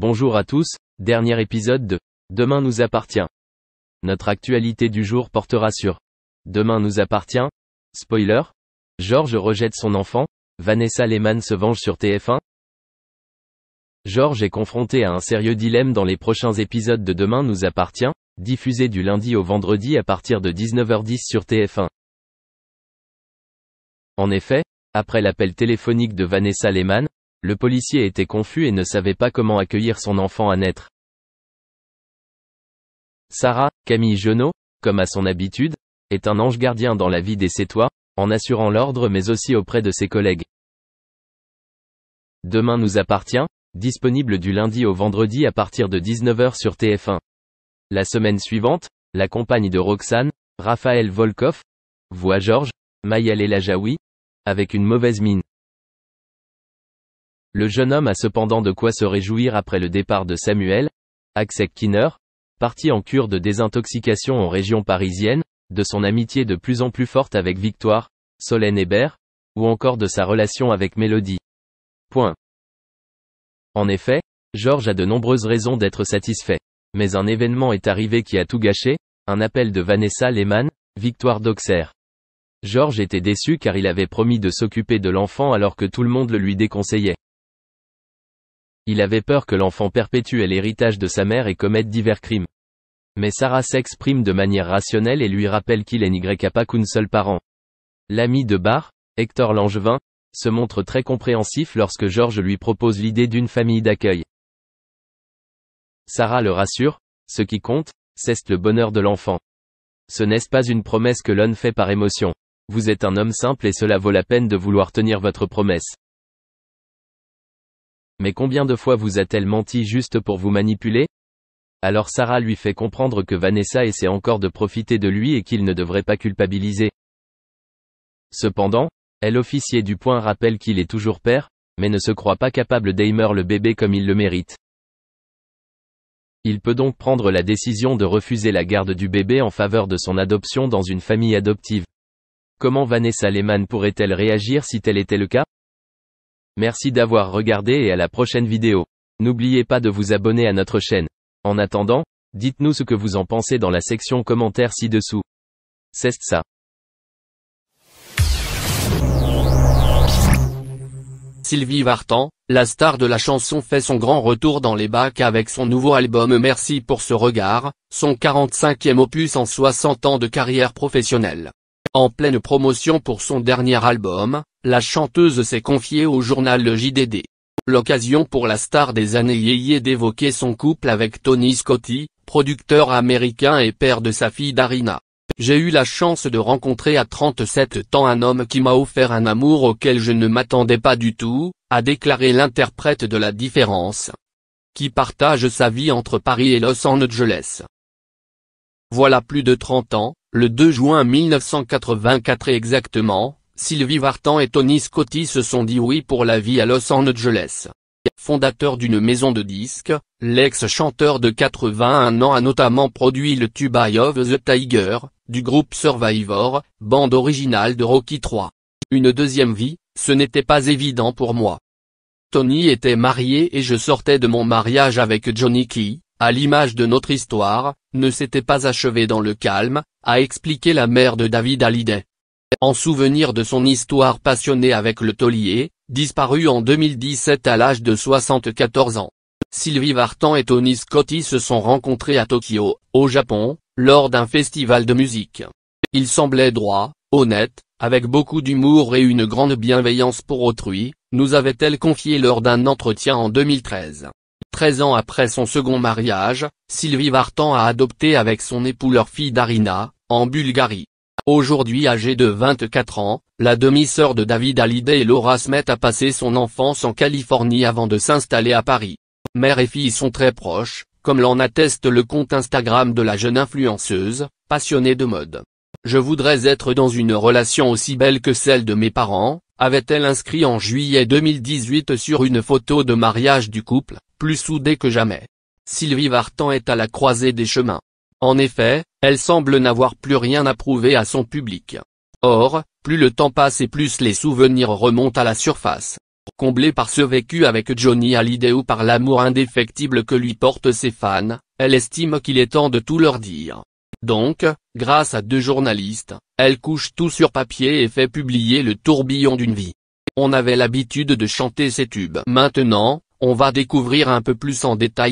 Bonjour à tous, dernier épisode de Demain nous appartient. Notre actualité du jour portera sur Demain nous appartient. Spoiler. George rejette son enfant, Vanessa Lehman se venge sur TF1. George est confronté à un sérieux dilemme dans les prochains épisodes de Demain nous appartient, diffusé du lundi au vendredi à partir de 19h10 sur TF1. En effet, après l'appel téléphonique de Vanessa Lehman, le policier était confus et ne savait pas comment accueillir son enfant à naître. Sarah, Camille Genot, comme à son habitude, est un ange gardien dans la vie des Sétois, en assurant l'ordre mais aussi auprès de ses collègues. Demain nous appartient, disponible du lundi au vendredi à partir de 19h sur TF1. La semaine suivante, la compagne de Roxane, Raphaël Volkov, voit George, Mayel El-Ajaoui, avec une mauvaise mine. Le jeune homme a cependant de quoi se réjouir après le départ de Samuel, Axek-Kinner, parti en cure de désintoxication en région parisienne, de son amitié de plus en plus forte avec Victoire, Solène Hébert, ou encore de sa relation avec Mélodie. Point. En effet, George a de nombreuses raisons d'être satisfait. Mais un événement est arrivé qui a tout gâché, un appel de Vanessa Lehman, Victoire d'Auxerre. George était déçu car il avait promis de s'occuper de l'enfant alors que tout le monde le lui déconseillait. Il avait peur que l'enfant perpétue l'héritage de sa mère et commette divers crimes. Mais Sarah s'exprime de manière rationnelle et lui rappelle qu'il n'y a pas qu'un seul parent. L'ami de Barr, Hector Langevin, se montre très compréhensif lorsque George lui propose l'idée d'une famille d'accueil. Sarah le rassure, ce qui compte, c'est le bonheur de l'enfant. Ce n'est pas une promesse que l'on fait par émotion. Vous êtes un homme simple et cela vaut la peine de vouloir tenir votre promesse. Mais combien de fois vous a-t-elle menti juste pour vous manipuler? Alors Sarah lui fait comprendre que Vanessa essaie encore de profiter de lui et qu'il ne devrait pas culpabiliser. Cependant, l'officier du point rappelle qu'il est toujours père, mais ne se croit pas capable d'aimer le bébé comme il le mérite. Il peut donc prendre la décision de refuser la garde du bébé en faveur de son adoption dans une famille adoptive. Comment Vanessa Lehman pourrait-elle réagir si tel était le cas? Merci d'avoir regardé et à la prochaine vidéo. N'oubliez pas de vous abonner à notre chaîne. En attendant, dites-nous ce que vous en pensez dans la section commentaires ci-dessous. C'est ça. Sylvie Vartan, la star de la chanson fait son grand retour dans les bacs avec son nouveau album Merci pour ce regard, son 45e opus en 60 ans de carrière professionnelle. En pleine promotion pour son dernier album, la chanteuse s'est confiée au journal Le JDD. L'occasion pour la star des années yéyé d'évoquer son couple avec Tony Scotti, producteur américain et père de sa fille Darina. J'ai eu la chance de rencontrer à 37 ans un homme qui m'a offert un amour auquel je ne m'attendais pas du tout, a déclaré l'interprète de La Différence, qui partage sa vie entre Paris et Los Angeles. Voilà plus de 30 ans, le 2 juin 1984 exactement, Sylvie Vartan et Tony Scotti se sont dit oui pour la vie à Los Angeles. Fondateur d'une maison de disques, l'ex-chanteur de 81 ans a notamment produit le tube Eye of the Tiger, du groupe Survivor, bande originale de Rocky III. Une deuxième vie, ce n'était pas évident pour moi. Tony était marié et je sortais de mon mariage avec Johnny qui, à l'image de notre histoire, ne s'était pas achevé dans le calme, a expliqué la mère de David Hallyday. En souvenir de son histoire passionnée avec le taulier, disparu en 2017 à l'âge de 74 ans. Sylvie Vartan et Tony Scotti se sont rencontrés à Tokyo, au Japon, lors d'un festival de musique. Il semblait droit, honnête, avec beaucoup d'humour et une grande bienveillance pour autrui, nous avait-elle confié lors d'un entretien en 2013. 13 ans après son second mariage, Sylvie Vartan a adopté avec son époux leur fille Darina, en Bulgarie. Aujourd'hui âgée de 24 ans, la demi-sœur de David Hallyday et Laura se met à passer son enfance en Californie avant de s'installer à Paris. Mère et fille sont très proches, comme l'en atteste le compte Instagram de la jeune influenceuse, passionnée de mode. Je voudrais être dans une relation aussi belle que celle de mes parents, avait-elle inscrit en juillet 2018 sur une photo de mariage du couple, plus soudé que jamais. Sylvie Vartan est à la croisée des chemins. En effet, elle semble n'avoir plus rien à prouver à son public. Or, plus le temps passe et plus les souvenirs remontent à la surface. Comblée par ce vécu avec Johnny Hallyday ou par l'amour indéfectible que lui portent ses fans, elle estime qu'il est temps de tout leur dire. Donc, grâce à 2 journalistes, elle couche tout sur papier et fait publier le tourbillon d'une vie. On avait l'habitude de chanter ces tubes. Maintenant, on va découvrir un peu plus en détail